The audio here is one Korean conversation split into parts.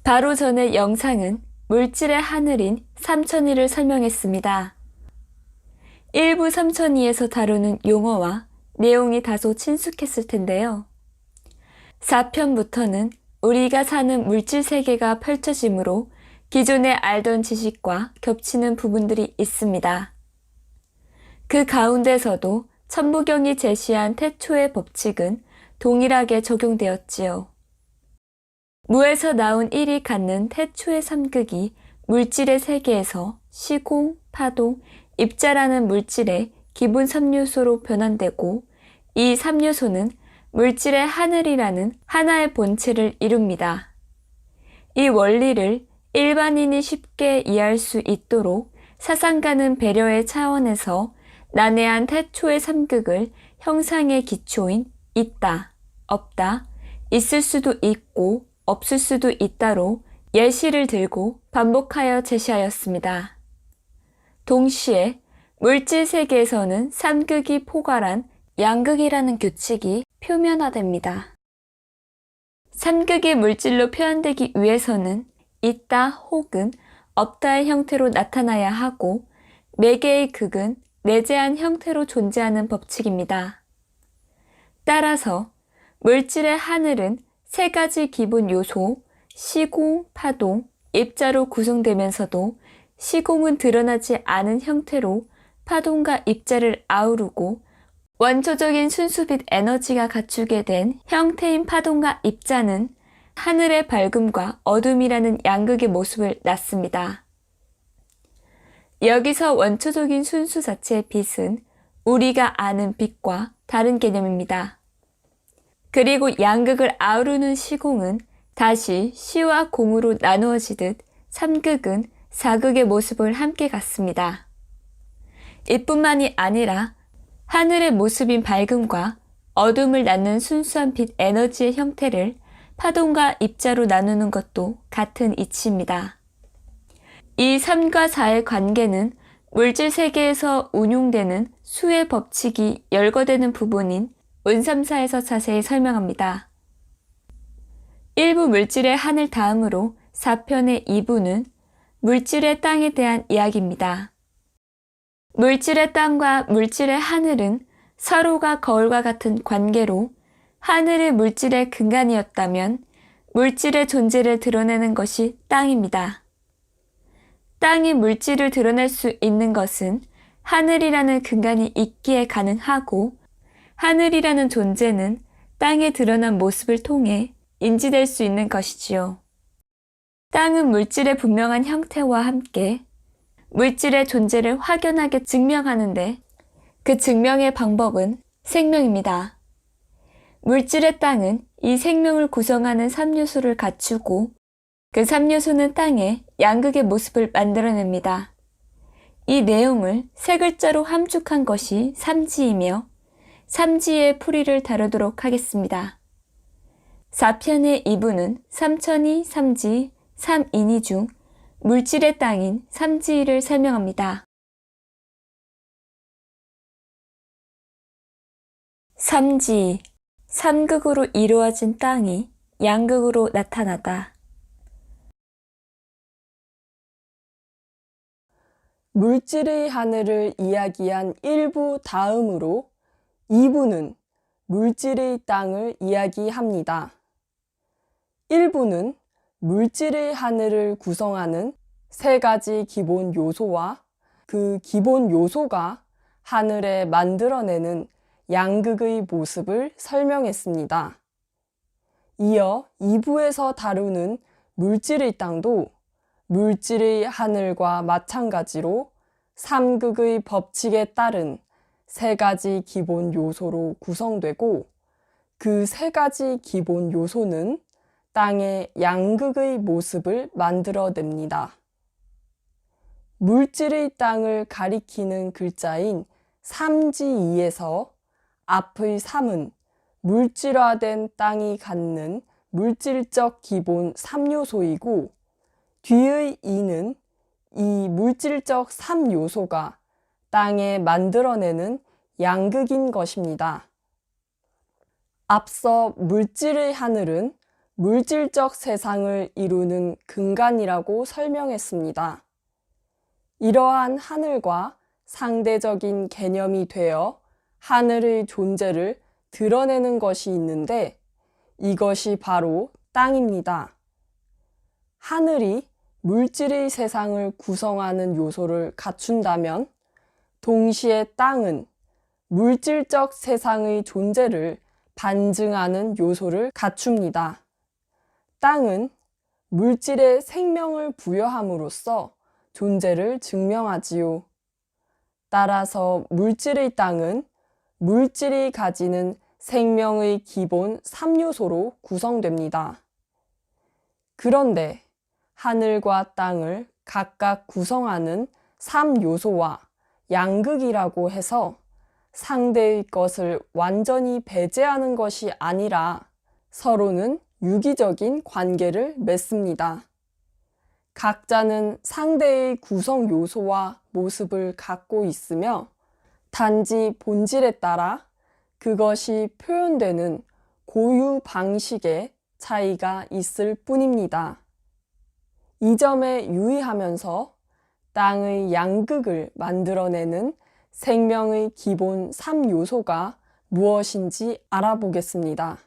바로 전의 영상은 물질의 하늘인 삼천이를 설명했습니다. 일부 삼천이에서 다루는 용어와 내용이 다소 친숙했을 텐데요. 4편부터는 우리가 사는 물질 세계가 펼쳐지므로 기존에 알던 지식과 겹치는 부분들이 있습니다. 그 가운데서도 천부경이 제시한 태초의 법칙은 동일하게 적용되었지요. 무에서 나온 일이 갖는 태초의 삼극이 물질의 세계에서 시공, 파동, 입자라는 물질의 기본 3요소로 변환되고 이 3요소는 물질의 하늘이라는 하나의 본체를 이룹니다. 이 원리를 일반인이 쉽게 이해할 수 있도록 사상가는 배려의 차원에서 난해한 태초의 삼극을 형상의 기초인 있다, 없다, 있을 수도 있고 없을 수도 있다로 예시를 들고 반복하여 제시하였습니다. 동시에 물질 세계에서는 삼극이 포괄한 양극이라는 규칙이 표면화됩니다. 삼극이 물질로 표현되기 위해서는 있다 혹은 없다의 형태로 나타나야 하고 매개의 극은 내재한 형태로 존재하는 법칙입니다. 따라서 물질의 하늘은 세 가지 기본 요소, 시공, 파동, 입자로 구성되면서도 시공은 드러나지 않은 형태로 파동과 입자를 아우르고 원초적인 순수빛 에너지가 갖추게 된 형태인 파동과 입자는 하늘의 밝음과 어둠이라는 양극의 모습을 낳습니다. 여기서 원초적인 순수 자체의 빛은 우리가 아는 빛과 다른 개념입니다. 그리고 양극을 아우르는 시공은 다시 시와 공으로 나누어지듯 삼극은 사극의 모습을 함께 갖습니다. 이뿐만이 아니라 하늘의 모습인 밝음과 어둠을 낳는 순수한 빛 에너지의 형태를 파동과 입자로 나누는 것도 같은 이치입니다. 이 3과 4의 관계는 물질 세계에서 운용되는 수의 법칙이 열거되는 부분인 운3사에서 자세히 설명합니다. 일부 물질의 하늘 다음으로 4편의 2부는 물질의 땅에 대한 이야기입니다. 물질의 땅과 물질의 하늘은 서로가 거울과 같은 관계로 하늘이 물질의 근간이었다면 물질의 존재를 드러내는 것이 땅입니다. 땅이 물질을 드러낼 수 있는 것은 하늘이라는 근간이 있기에 가능하고 하늘이라는 존재는 땅에 드러난 모습을 통해 인지될 수 있는 것이지요. 땅은 물질의 분명한 형태와 함께 물질의 존재를 확연하게 증명하는데 그 증명의 방법은 생명입니다. 물질의 땅은 이 생명을 구성하는 3요소를 갖추고 그 3요소는 땅에 양극의 모습을 만들어냅니다. 이 내용을 세 글자로 함축한 것이 삼지이며 삼지의 풀이를 다루도록 하겠습니다. 4편의 2부는 삼천이, 삼지, 삼인이 중 물질의 땅인 삼지를 설명합니다. 삼지, 삼극으로 이루어진 땅이 양극으로 나타나다. 물질의 하늘을 이야기한 1부 다음으로 2부는 물질의 땅을 이야기합니다. 1부는 물질의 하늘을 구성하는 세 가지 기본 요소와 그 기본 요소가 하늘에 만들어내는 양극의 모습을 설명했습니다. 이어 2부에서 다루는 물질의 땅도 물질의 하늘과 마찬가지로 삼극의 법칙에 따른 세 가지 기본 요소로 구성되고 그 세 가지 기본 요소는 땅의 양극의 모습을 만들어냅니다. 물질의 땅을 가리키는 글자인 삼지이에서 앞의 삼은 물질화된 땅이 갖는 물질적 기본 3요소이고 뒤의 이는 이 물질적 3요소가 땅에 만들어내는 양극인 것입니다. 앞서 물질의 하늘은 물질적 세상을 이루는 근간이라고 설명했습니다. 이러한 하늘과 상대적인 개념이 되어 하늘의 존재를 드러내는 것이 있는데 이것이 바로 땅입니다. 하늘이 물질의 세상을 구성하는 요소를 갖춘다면 동시에 땅은 물질적 세상의 존재를 반증하는 요소를 갖춥니다. 땅은 물질에 생명을 부여함으로써 존재를 증명하지요. 따라서 물질의 땅은 물질이 가지는 생명의 기본 3요소로 구성됩니다. 그런데 하늘과 땅을 각각 구성하는 3요소와 양극이라고 해서 상대의 것을 완전히 배제하는 것이 아니라 서로는 유기적인 관계를 맺습니다. 각자는 상대의 구성 요소와 모습을 갖고 있으며 단지 본질에 따라 그것이 표현되는 고유 방식의 차이가 있을 뿐입니다. 이 점에 유의하면서 땅의 양극을 만들어내는 생명의 기본 3요소가 무엇인지 알아보겠습니다.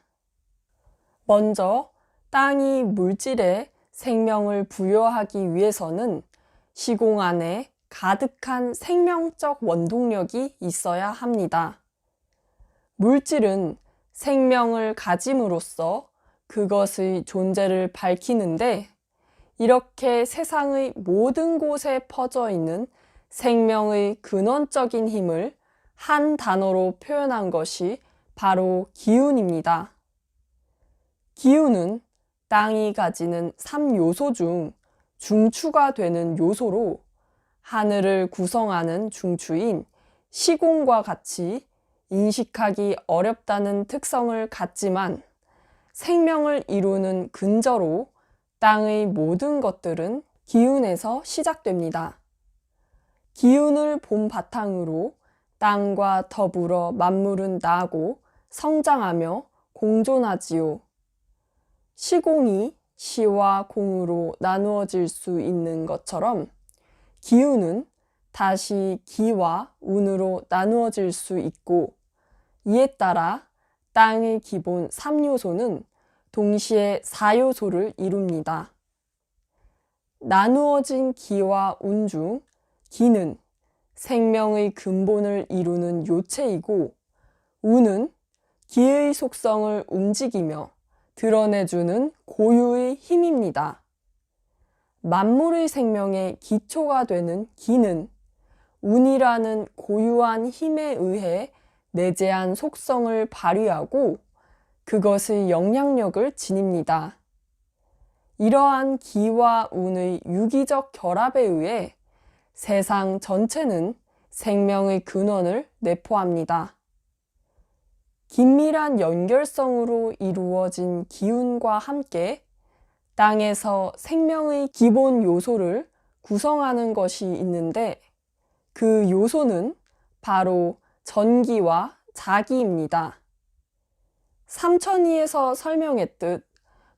먼저 땅이 물질에 생명을 부여하기 위해서는 시공 안에 가득한 생명적 원동력이 있어야 합니다. 물질은 생명을 가짐으로써 그것의 존재를 밝히는데 이렇게 세상의 모든 곳에 퍼져 있는 생명의 근원적인 힘을 한 단어로 표현한 것이 바로 기운입니다. 기운은 땅이 가지는 3요소 중 중추가 되는 요소로 하늘을 구성하는 중추인 시공과 같이 인식하기 어렵다는 특성을 갖지만 생명을 이루는 근저로 땅의 모든 것들은 기운에서 시작됩니다. 기운을 본 바탕으로 땅과 더불어 만물은 나고 성장하며 공존하지요. 시공이 시와 공으로 나누어질 수 있는 것처럼 기운은 다시 기와 운으로 나누어질 수 있고 이에 따라 땅의 기본 3요소는 동시에 4요소를 이룹니다. 나누어진 기와 운 중 기는 생명의 근본을 이루는 요체이고 운은 기의 속성을 움직이며 드러내주는 고유의 힘입니다. 만물의 생명의 기초가 되는 기는 운이라는 고유한 힘에 의해 내재한 속성을 발휘하고 그것의 영향력을 지닙니다. 이러한 기와 운의 유기적 결합에 의해 세상 전체는 생명의 근원을 내포합니다. 긴밀한 연결성으로 이루어진 기운과 함께 땅에서 생명의 기본 요소를 구성하는 것이 있는데 그 요소는 바로 전기와 자기입니다. 삼천이에서 설명했듯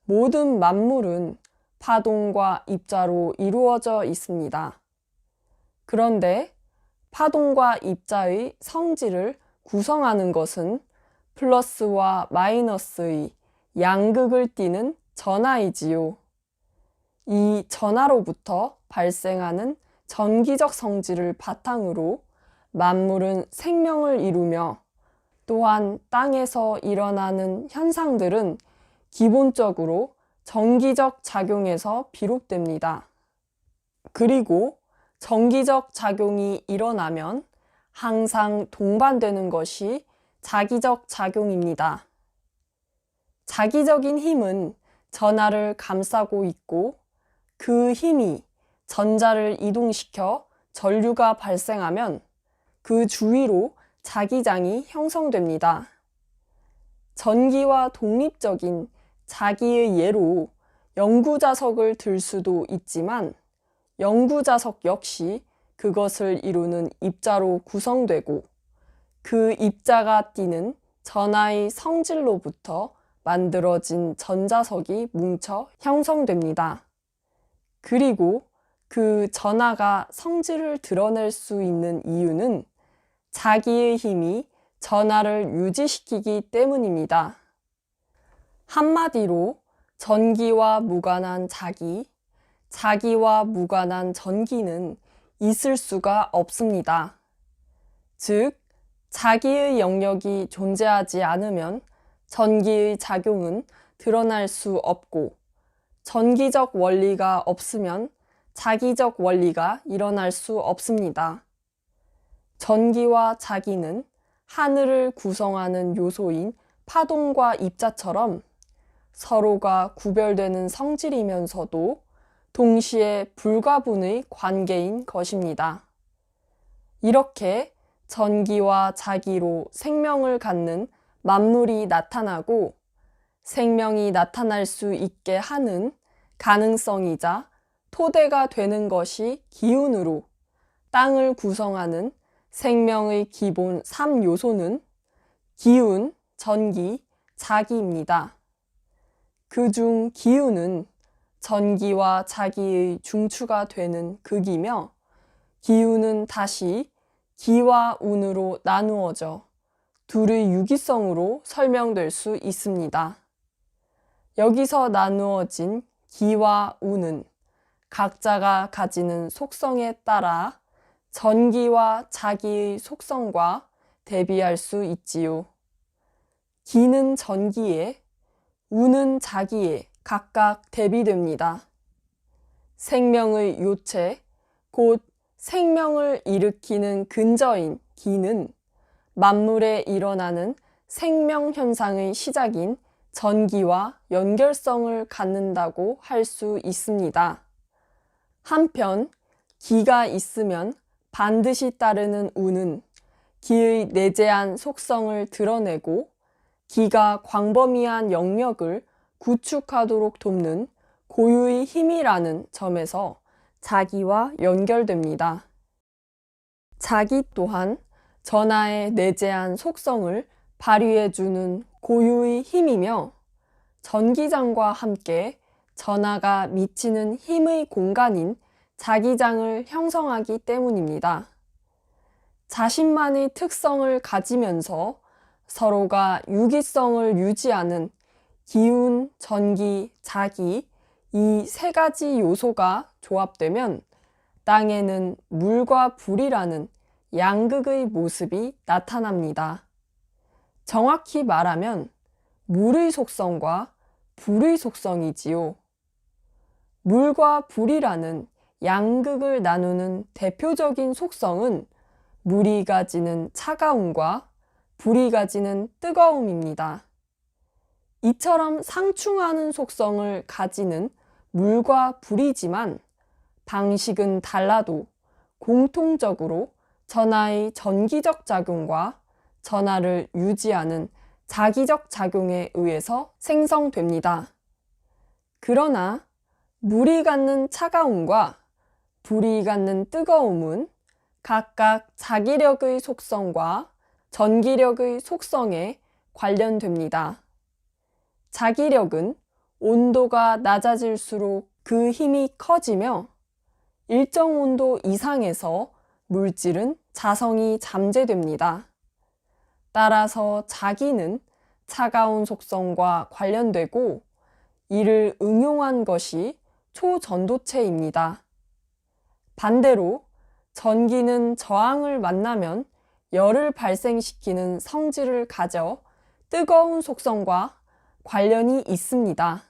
모든 만물은 파동과 입자로 이루어져 있습니다. 그런데 파동과 입자의 성질을 구성하는 것은 플러스와 마이너스의 양극을 띠는 전하이지요. 이 전하로부터 발생하는 전기적 성질을 바탕으로 만물은 생명을 이루며 또한 땅에서 일어나는 현상들은 기본적으로 전기적 작용에서 비롯됩니다. 그리고 전기적 작용이 일어나면 항상 동반되는 것이 자기적 작용입니다. 자기적인 힘은 전하를 감싸고 있고 그 힘이 전자를 이동시켜 전류가 발생하면 그 주위로 자기장이 형성됩니다. 전기와 독립적인 자기의 예로 영구자석을 들 수도 있지만 영구자석 역시 그것을 이루는 입자로 구성되고 그 입자가 띠는 전하의 성질로부터 만들어진 전자석이 뭉쳐 형성됩니다. 그리고 그 전하가 성질을 드러낼 수 있는 이유는 자기의 힘이 전하를 유지시키기 때문입니다. 한마디로 전기와 무관한 자기, 자기와 무관한 전기는 있을 수가 없습니다. 즉, 자기의 영역이 존재하지 않으면 전기의 작용은 드러날 수 없고, 전기적 원리가 없으면 자기적 원리가 일어날 수 없습니다. 전기와 자기는 하늘을 구성하는 요소인 파동과 입자처럼 서로가 구별되는 성질이면서도 동시에 불가분의 관계인 것입니다. 이렇게 전기와 자기로 생명을 갖는 만물이 나타나고 생명이 나타날 수 있게 하는 가능성이자 토대가 되는 것이 기운으로 땅을 구성하는 생명의 기본 3요소는 기운, 전기, 자기입니다. 그중 기운은 전기와 자기의 중추가 되는 극이며 기운은 다시 기와 운으로 나누어져 둘의 유기성으로 설명될 수 있습니다. 여기서 나누어진 기와 운은 각자가 가지는 속성에 따라 전기와 자기의 속성과 대비할 수 있지요. 기는 전기에, 운은 자기에 각각 대비됩니다. 생명의 요체, 곧 생명을 일으키는 근저인 기는 만물에 일어나는 생명 현상의 시작인 전기와 연결성을 갖는다고 할 수 있습니다. 한편 기가 있으면 반드시 따르는 운은 기의 내재한 속성을 드러내고 기가 광범위한 영역을 구축하도록 돕는 고유의 힘이라는 점에서 자기와 연결됩니다. 자기 또한 전하의 내재한 속성을 발휘해주는 고유의 힘이며 전기장과 함께 전하가 미치는 힘의 공간인 자기장을 형성하기 때문입니다. 자신만의 특성을 가지면서 서로가 유기성을 유지하는 기운, 전기, 자기 이 세 가지 요소가 조합되면 땅에는 물과 불이라는 양극의 모습이 나타납니다. 정확히 말하면 물의 속성과 불의 속성이지요. 물과 불이라는 양극을 나누는 대표적인 속성은 물이 가지는 차가움과 불이 가지는 뜨거움입니다. 이처럼 상충하는 속성을 가지는 물과 불이지만 방식은 달라도 공통적으로 전하의 전기적 작용과 전하를 유지하는 자기적 작용에 의해서 생성됩니다. 그러나 물이 갖는 차가움과 불이 갖는 뜨거움은 각각 자기력의 속성과 전기력의 속성에 관련됩니다. 자기력은 온도가 낮아질수록 그 힘이 커지며 일정 온도 이상에서 물질은 자성이 잠재됩니다. 따라서 자기는 차가운 속성과 관련되고 이를 응용한 것이 초전도체입니다. 반대로 전기는 저항을 만나면 열을 발생시키는 성질을 가져 뜨거운 속성과 관련이 있습니다.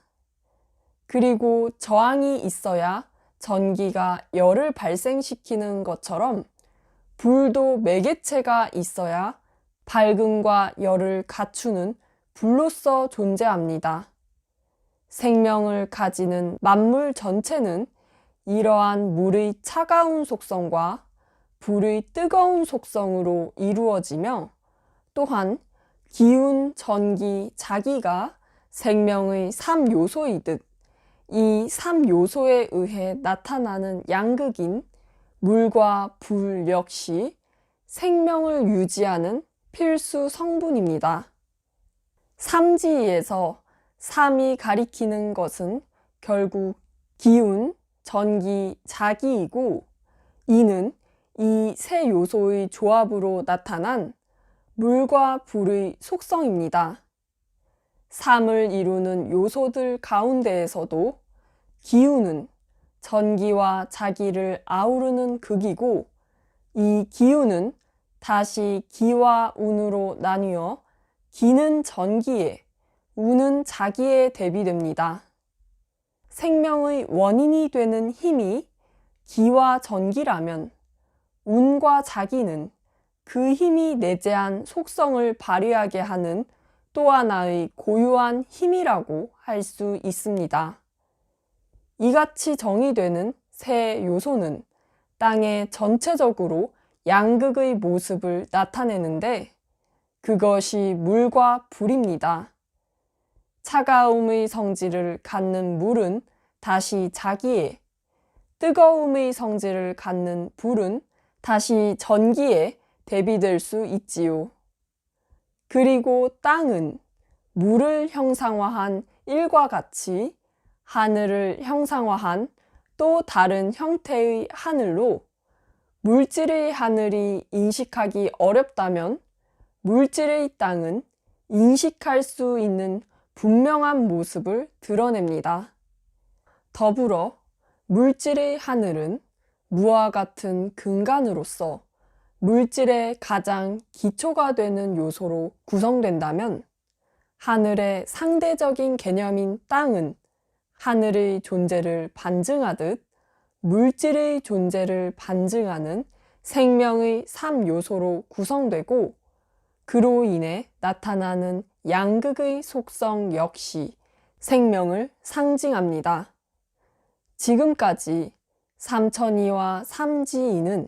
그리고 저항이 있어야 전기가 열을 발생시키는 것처럼 불도 매개체가 있어야 밝음과 열을 갖추는 불로서 존재합니다. 생명을 가지는 만물 전체는 이러한 물의 차가운 속성과 불의 뜨거운 속성으로 이루어지며 또한 기운, 전기, 자기가 생명의 3요소이듯 이 3요소에 의해 나타나는 양극인 물과 불 역시 생명을 유지하는 필수 성분입니다. 삼지에서 3이 가리키는 것은 결국 기운, 전기, 자기이고 2는 이 세 요소의 조합으로 나타난 물과 불의 속성입니다. 3을 이루는 요소들 가운데에서도 기운은 전기와 자기를 아우르는 극이고 이 기운은 다시 기와 운으로 나뉘어 기는 전기에, 운은 자기에 대비됩니다. 생명의 원인이 되는 힘이 기와 전기라면 운과 자기는 그 힘이 내재한 속성을 발휘하게 하는 또 하나의 고유한 힘이라고 할 수 있습니다. 이같이 정의되는 세 요소는 땅의 전체적으로 양극의 모습을 나타내는데 그것이 물과 불입니다. 차가움의 성질을 갖는 물은 다시 자기에, 뜨거움의 성질을 갖는 불은 다시 전기에 대비될 수 있지요. 그리고 땅은 물을 형상화한 일과 같이 하늘을 형상화한 또 다른 형태의 하늘로 물질의 하늘이 인식하기 어렵다면 물질의 땅은 인식할 수 있는 분명한 모습을 드러냅니다. 더불어 물질의 하늘은 무와 같은 근간으로서 물질의 가장 기초가 되는 요소로 구성된다면 하늘의 상대적인 개념인 땅은 하늘의 존재를 반증하듯 물질의 존재를 반증하는 생명의 3요소로 구성되고 그로 인해 나타나는 양극의 속성 역시 생명을 상징합니다. 지금까지 삼천이와 삼지이는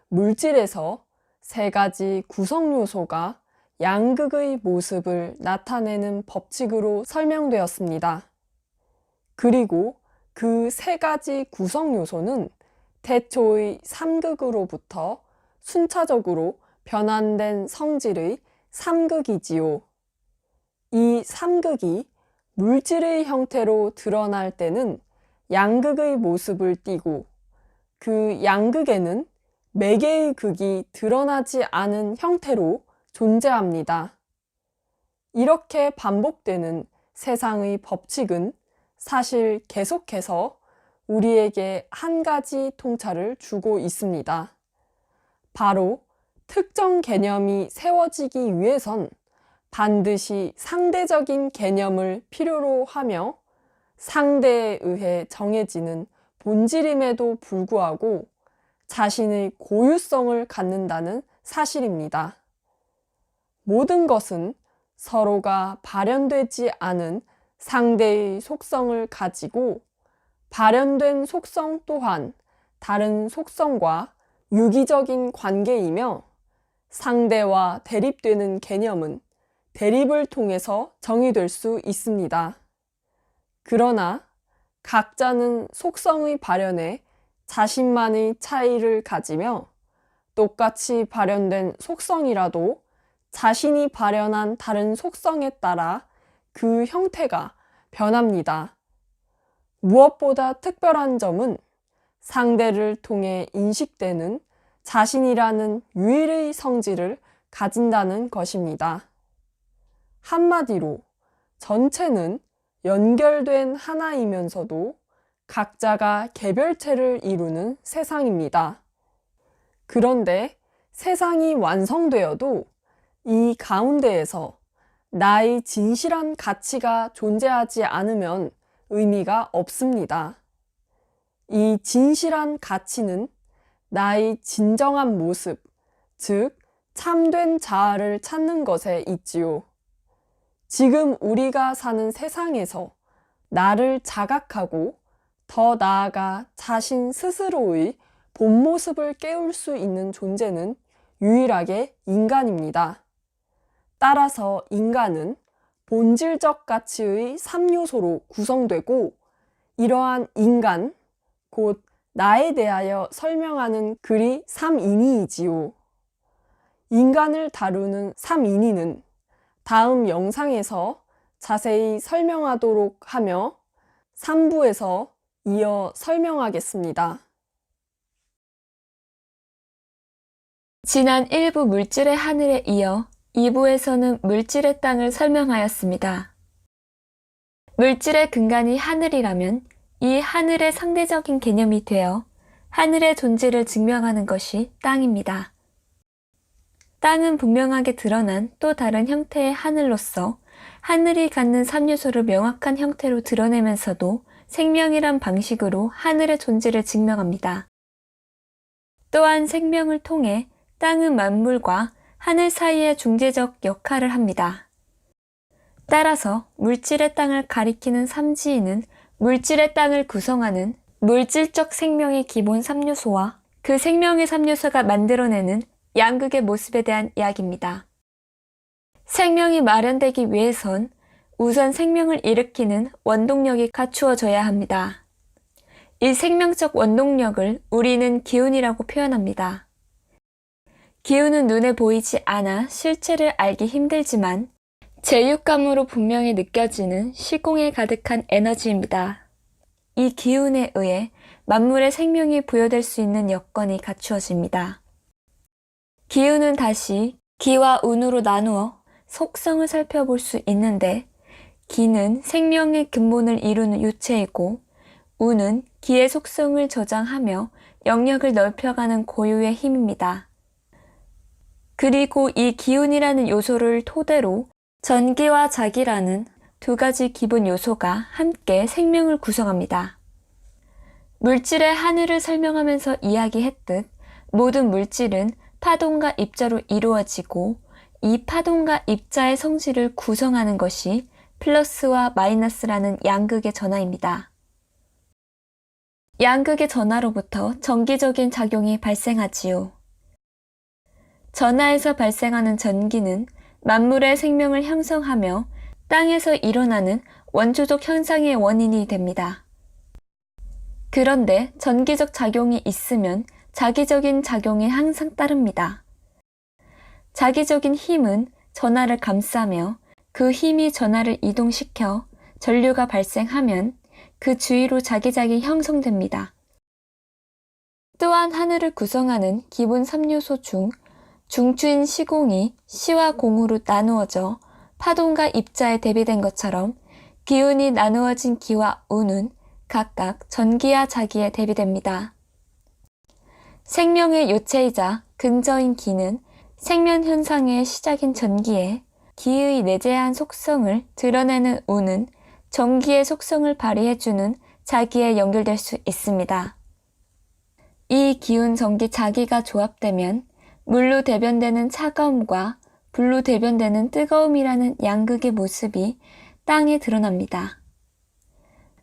물질에서 세 가지 구성 요소가 양극의 모습을 나타내는 법칙으로 설명되었습니다. 그리고 그 세 가지 구성 요소는 태초의 삼극으로부터 순차적으로 변환된 성질의 삼극이지요. 이 삼극이 물질의 형태로 드러날 때는 양극의 모습을 띠고 그 양극에는 매개의 극이 드러나지 않은 형태로 존재합니다. 이렇게 반복되는 세상의 법칙은 사실 계속해서 우리에게 한 가지 통찰을 주고 있습니다. 바로 특정 개념이 세워지기 위해선 반드시 상대적인 개념을 필요로 하며 상대에 의해 정해지는 본질임에도 불구하고 자신의 고유성을 갖는다는 사실입니다. 모든 것은 서로가 발현되지 않은 상대의 속성을 가지고 발현된 속성 또한 다른 속성과 유기적인 관계이며 상대와 대립되는 개념은 대립을 통해서 정의될 수 있습니다. 그러나 각자는 속성의 발현에 자신만의 차이를 가지며 똑같이 발현된 속성이라도 자신이 발현한 다른 속성에 따라 그 형태가 변합니다. 무엇보다 특별한 점은 상대를 통해 인식되는 자신이라는 유일의 성질을 가진다는 것입니다. 한마디로 전체는 연결된 하나이면서도 각자가 개별체를 이루는 세상입니다. 그런데 세상이 완성되어도 이 가운데에서 나의 진실한 가치가 존재하지 않으면 의미가 없습니다. 이 진실한 가치는 나의 진정한 모습, 즉 참된 자아를 찾는 것에 있지요. 지금 우리가 사는 세상에서 나를 자각하고 더 나아가 자신 스스로의 본 모습을 깨울 수 있는 존재는 유일하게 인간입니다. 따라서 인간은 본질적 가치의 3요소로 구성되고 이러한 인간, 곧 나에 대하여 설명하는 글이 삼인이이지요. 인간을 다루는 삼인이는 다음 영상에서 자세히 설명하도록 하며 3부에서 이어 설명하겠습니다. 지난 1부 물질의 하늘에 이어 2부에서는 물질의 땅을 설명하였습니다. 물질의 근간이 하늘이라면 이 하늘의 상대적인 개념이 되어 하늘의 존재를 증명하는 것이 땅입니다. 땅은 분명하게 드러난 또 다른 형태의 하늘로서 하늘이 갖는 3요소를 명확한 형태로 드러내면서도 생명이란 방식으로 하늘의 존재를 증명합니다. 또한 생명을 통해 땅은 만물과 하늘 사이의 중재적 역할을 합니다. 따라서 물질의 땅을 가리키는 삼지인은 물질의 땅을 구성하는 물질적 생명의 기본 3요소와 그 생명의 3요소가 만들어내는 양극의 모습에 대한 이야기입니다. 생명이 마련되기 위해선 우선 생명을 일으키는 원동력이 갖추어져야 합니다. 이 생명적 원동력을 우리는 기운이라고 표현합니다. 기운은 눈에 보이지 않아 실체를 알기 힘들지만 제육감으로 분명히 느껴지는 시공에 가득한 에너지입니다. 이 기운에 의해 만물의 생명이 부여될 수 있는 여건이 갖추어집니다. 기운은 다시 기와 운으로 나누어 속성을 살펴볼 수 있는데 기는 생명의 근본을 이루는 요체이고 운은 기의 속성을 저장하며 영역을 넓혀가는 고유의 힘입니다. 그리고 이 기운이라는 요소를 토대로 전기와 자기라는 두 가지 기본 요소가 함께 생명을 구성합니다. 물질의 하늘을 설명하면서 이야기했듯 모든 물질은 파동과 입자로 이루어지고 이 파동과 입자의 성질을 구성하는 것이 플러스와 마이너스라는 양극의 전하입니다. 양극의 전하로부터 전기적인 작용이 발생하지요. 전하에서 발생하는 전기는 만물의 생명을 형성하며 땅에서 일어나는 원초적 현상의 원인이 됩니다. 그런데 전기적 작용이 있으면 자기적인 작용이 항상 따릅니다. 자기적인 힘은 전하를 감싸며 그 힘이 전하를 이동시켜 전류가 발생하면 그 주위로 자기작이 형성됩니다. 또한 하늘을 구성하는 기본 3요소 중 중추인 시공이 시와 공으로 나누어져 파동과 입자에 대비된 것처럼 기운이 나누어진 기와 운은 각각 전기와 자기에 대비됩니다. 생명의 요체이자 근저인 기는 생명 현상의 시작인 전기에 기의 내재한 속성을 드러내는 운은 전기의 속성을 발휘해주는 자기에 연결될 수 있습니다. 이 기운 전기 자기가 조합되면 물로 대변되는 차가움과 불로 대변되는 뜨거움이라는 양극의 모습이 땅에 드러납니다.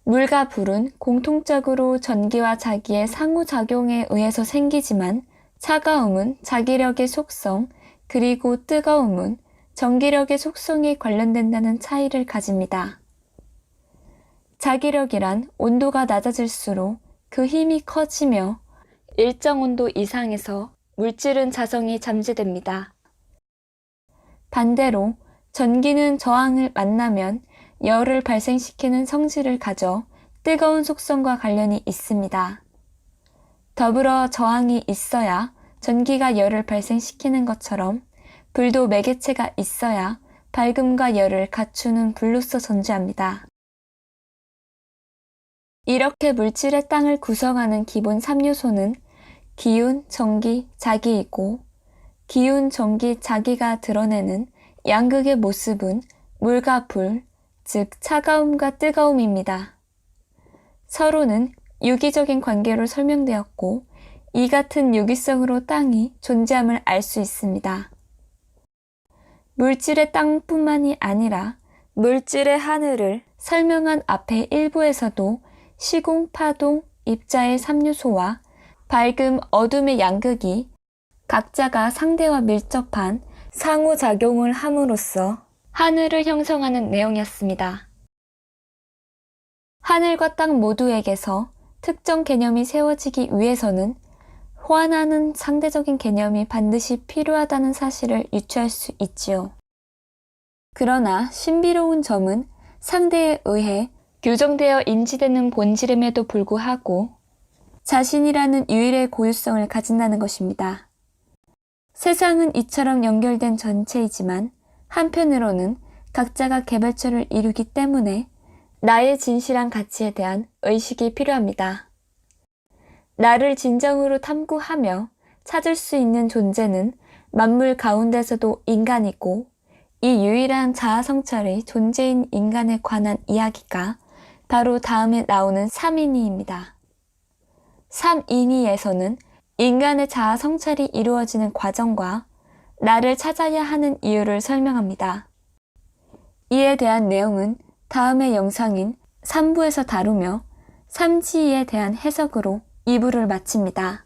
물과 불은 공통적으로 전기와 자기의 상호작용에 의해서 생기지만 차가움은 자기력의 속성, 그리고 뜨거움은 전기력의 속성에 관련된다는 차이를 가집니다. 자기력이란 온도가 낮아질수록 그 힘이 커지며 일정 온도 이상에서 물질은 자성이 잠재됩니다. 반대로 전기는 저항을 만나면 열을 발생시키는 성질을 가져 뜨거운 속성과 관련이 있습니다. 더불어 저항이 있어야 전기가 열을 발생시키는 것처럼 불도 매개체가 있어야 밝음과 열을 갖추는 불로서 존재합니다. 이렇게 물질의 땅을 구성하는 기본 3요소는 기운, 전기, 자기이고 기운, 전기, 자기가 드러내는 양극의 모습은 물과 불, 즉 차가움과 뜨거움입니다. 서로는 유기적인 관계로 설명되었고 이 같은 유기성으로 땅이 존재함을 알 수 있습니다. 물질의 땅뿐만이 아니라 물질의 하늘을 설명한 앞의 일부에서도 시공, 파동, 입자의 3요소와 밝음, 어둠의 양극이 각자가 상대와 밀접한 상호작용을 함으로써 하늘을 형성하는 내용이었습니다. 하늘과 땅 모두에게서 특정 개념이 세워지기 위해서는 호환하는 상대적인 개념이 반드시 필요하다는 사실을 유추할 수 있지요. 그러나 신비로운 점은 상대에 의해 규정되어 인지되는 본질임에도 불구하고 자신이라는 유일의 고유성을 가진다는 것입니다. 세상은 이처럼 연결된 전체이지만 한편으로는 각자가 개별처를 이루기 때문에 나의 진실한 가치에 대한 의식이 필요합니다. 나를 진정으로 탐구하며 찾을 수 있는 존재는 만물 가운데서도 인간이고 이 유일한 자아 성찰의 존재인 인간에 관한 이야기가 바로 다음에 나오는 삼인이입니다. 삼인이에서는 인간의 자아 성찰이 이루어지는 과정과 나를 찾아야 하는 이유를 설명합니다. 이에 대한 내용은 다음의 영상인 3부에서 다루며 삼지에 대한 해석으로 2부를 마칩니다.